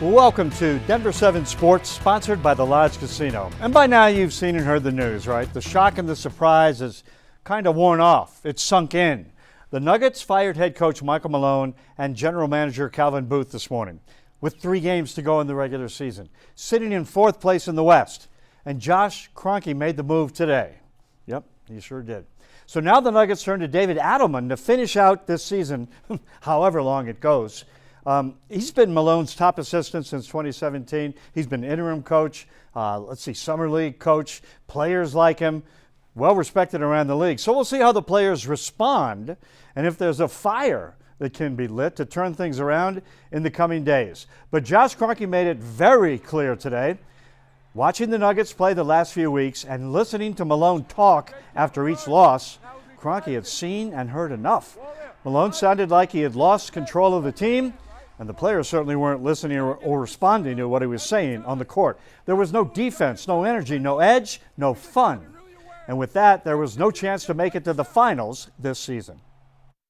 Welcome to Denver7 Sports, sponsored by the Lodge Casino. And by now you've seen and heard the news, right? The shock and the surprise is kind of worn off. It's sunk in. The Nuggets fired head coach Michael Malone and general manager Calvin Booth this morning, with 3 games to go in the regular season, sitting in 4th place in the West. And Josh Kroenke made the move today. Yep, he sure did. So now the Nuggets turn to David Adelman to finish out this season, however long it goes. He's been Malone's top assistant since 2017. He's been interim coach, summer league coach, players like him, well respected around the league. So we'll see how the players respond and if there's a fire that can be lit to turn things around in the coming days. But Josh Kroenke made it very clear today, watching the Nuggets play the last few weeks and listening to Malone talk after each loss, Kroenke had seen and heard enough. Malone sounded like he had lost control of the team, and the players certainly weren't listening or responding to what he was saying on the court. There was no defense, no energy, no edge, no fun. And with that, there was no chance to make it to the finals this season.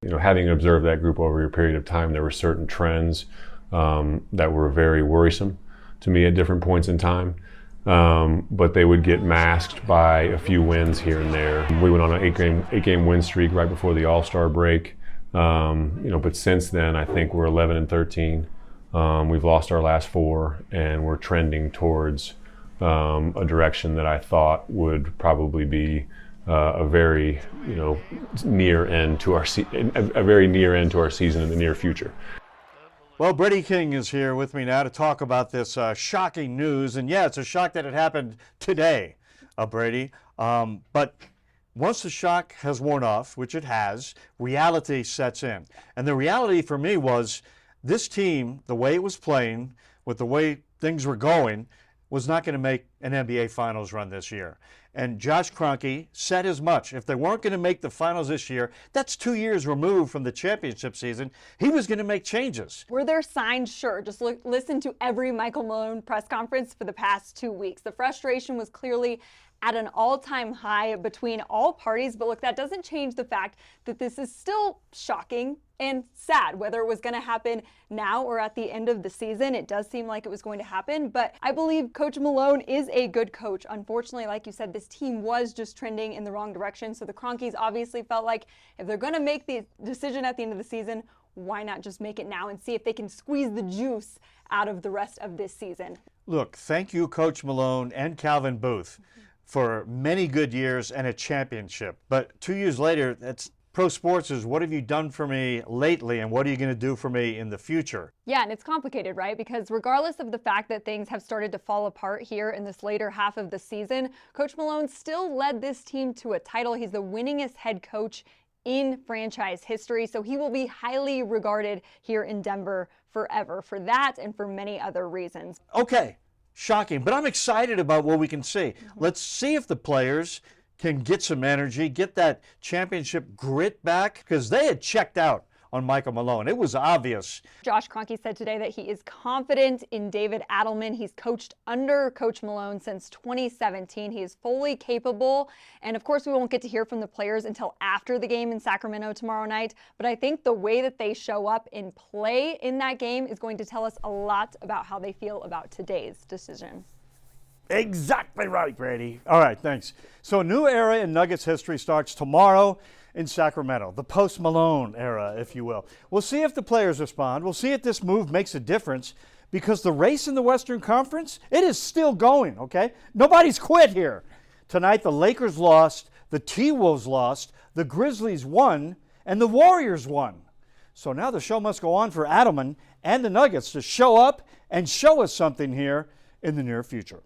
You know, having observed that group over a period of time, there were certain trends that were very worrisome to me at different points in time. But they would get masked by a few wins here and there. We went on an 8-game win streak right before the All-Star break. But since then, I think we're 11-13. We've lost our last 4, and we're trending towards a direction that I thought would probably be a very, near end to our a very near end to our season in the near future. Well, Brady King is here with me now to talk about this shocking news. And yeah, it's a shock that it happened today, Brady. But once the shock has worn off, which it has, reality sets in. And the reality for me was this team, the way it was playing, with the way things were going, was not going to make an NBA Finals run this year. And Josh Kroenke said as much. If they weren't going to make the finals this year, that's 2 years removed from the championship season. He was going to make changes. Were there signs? Sure. Just listen to every Michael Malone press conference for the past 2 weeks. The frustration was clearly at an all-time high between all parties. But look, that doesn't change the fact that this is still shocking and sad. Whether it was going to happen now or at the end of the season, it does seem like it was going to happen. But I believe Coach Malone is a good coach. Unfortunately, like you said, this team was just trending in the wrong direction. So the Kroenkes obviously felt like if they're going to make the decision at the end of the season, why not just make it now and see if they can squeeze the juice out of the rest of this season? Look, thank you, Coach Malone and Calvin Booth, for many good years and a championship. But 2 years later, that's pro sports is what have you done for me lately and what are you going to do for me in the future? Yeah, and it's complicated, right? Because regardless of the fact that things have started to fall apart here in this later half of the season, Coach Malone still led this team to a title. He's the winningest head coach in franchise history, so he will be highly regarded here in Denver forever for that and for many other reasons. Okay, shocking, but I'm excited about what we can see. Let's see if the players can get some energy, get that championship grit back, because they had checked out on Michael Malone. It was obvious. Josh Kroenke said today that he is confident in David Adelman. He's coached under Coach Malone since 2017. He is fully capable. And of course, we won't get to hear from the players until after the game in Sacramento tomorrow night. But I think the way that they show up and play in that game is going to tell us a lot about how they feel about today's decision. Exactly right, Brady. All right, thanks. So a new era in Nuggets history starts tomorrow in Sacramento, the post-Malone era, if you will. We'll see if the players respond. We'll see if this move makes a difference, because the race in the Western Conference, it is still going, okay? Nobody's quit here. Tonight, the Lakers lost, the T-Wolves lost, the Grizzlies won, and the Warriors won. So now the show must go on for Adelman and the Nuggets to show up and show us something here in the near future.